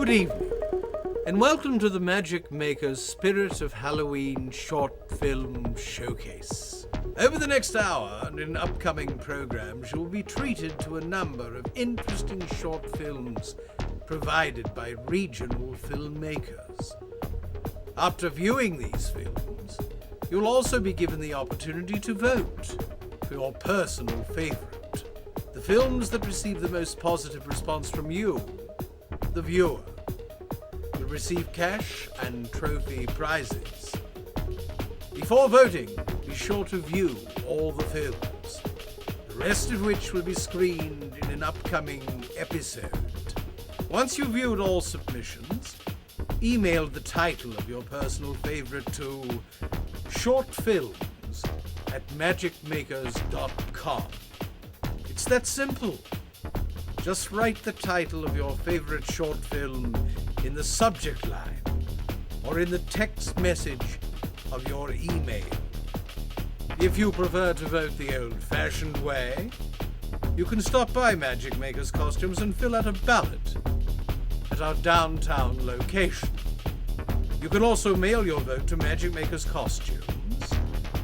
Good evening, and welcome to the Magic Maker's Spirit of Halloween Short Film Showcase. Over the next hour and in upcoming programs, you will be treated to a number of interesting short films provided by regional filmmakers. After viewing these films, you'll also be given the opportunity to vote for your personal favorite, the films that receive the most positive response from you, the viewer. You'll receive cash and trophy prizes. Before voting, be sure to view all the films, the rest of which will be screened in an upcoming episode. Once you've viewed all submissions, email the title of your personal favorite to shortfilms@magicmakers.com. It's that simple. Just write the title of your favorite short film in the subject line or in the text message of your email. If you prefer to vote the old-fashioned way, you can stop by Magic Makers Costumes and fill out a ballot at our downtown location. You can also mail your vote to Magic Makers Costumes,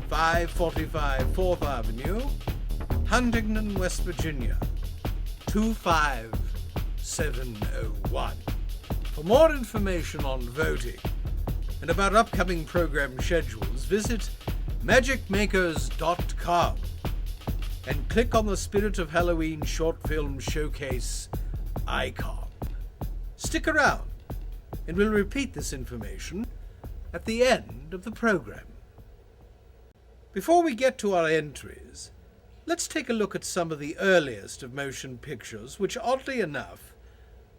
545 4th Avenue, Huntington, West Virginia, 25701. For more information on voting and about upcoming program schedules, visit magicmakers.com and click on the Spirit of Halloween Short Film Showcase icon. Stick around, and we'll repeat this information at the end of the program. Before we get to our entries, let's take a look at some of the earliest of motion pictures, which, oddly enough,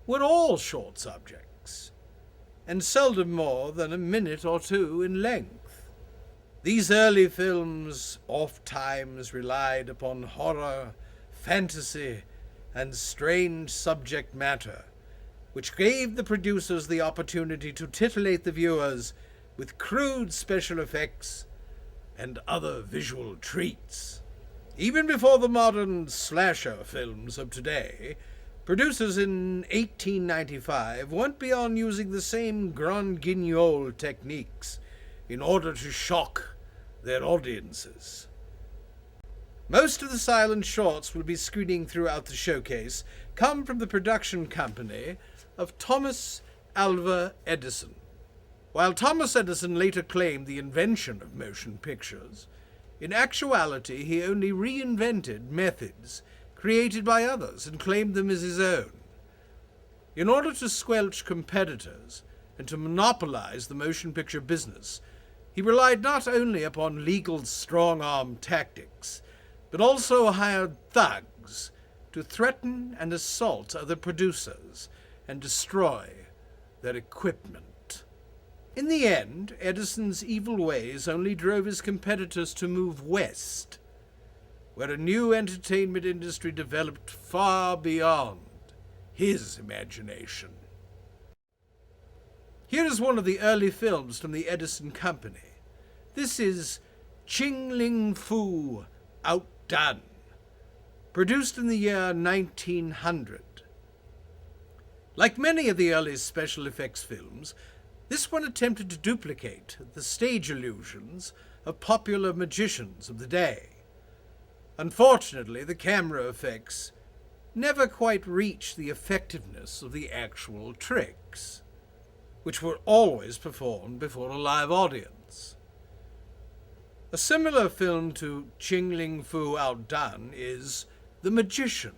were all short subjects, and seldom more than a minute or two in length. These early films oft-times relied upon horror, fantasy, and strange subject matter, which gave the producers the opportunity to titillate the viewers with crude special effects and other visual treats. Even before the modern slasher films of today, producers in 1895 went beyond using the same grand guignol techniques in order to shock their audiences. Most of the silent shorts we'll be screening throughout the showcase come from the production company of Thomas Alva Edison. While Thomas Edison later claimed the invention of motion pictures, in actuality he only reinvented methods created by others and claimed them as his own. In order to squelch competitors and to monopolize the motion picture business, he relied not only upon legal strong-arm tactics, but also hired thugs to threaten and assault other producers and destroy their equipment. In the end, Edison's evil ways only drove his competitors to move west, where a new entertainment industry developed far beyond his imagination. Here is one of the early films from the Edison Company. This is Ching Ling Fu Outdone, produced in the year 1900. Like many of the early special effects films, this one attempted to duplicate the stage illusions of popular magicians of the day. Unfortunately, the camera effects never quite reached the effectiveness of the actual tricks, which were always performed before a live audience. A similar film to Ching Ling Fu Outdone is The Magician,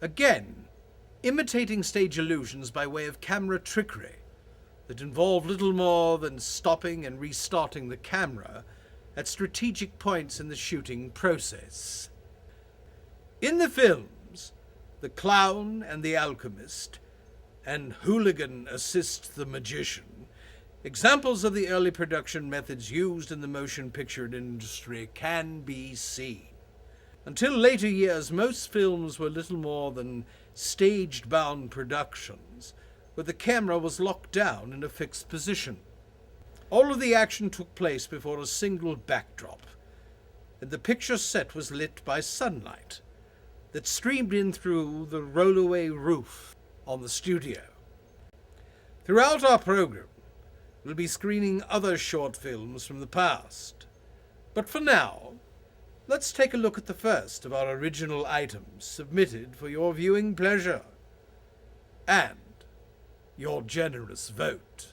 again imitating stage illusions by way of camera trickery that involved little more than stopping and restarting the camera at strategic points in the shooting process. In the films, the clown and the alchemist and hooligan assist the magician, examples of the early production methods used in the motion picture industry can be seen. Until later years, most films were little more than staged-bound productions, where the camera was locked down in a fixed position. All of the action took place before a single backdrop, and the picture set was lit by sunlight that streamed in through the rollaway roof on the studio. Throughout our program, we'll be screening other short films from the past. But for now, let's take a look at the first of our original items submitted for your viewing pleasure and your generous vote.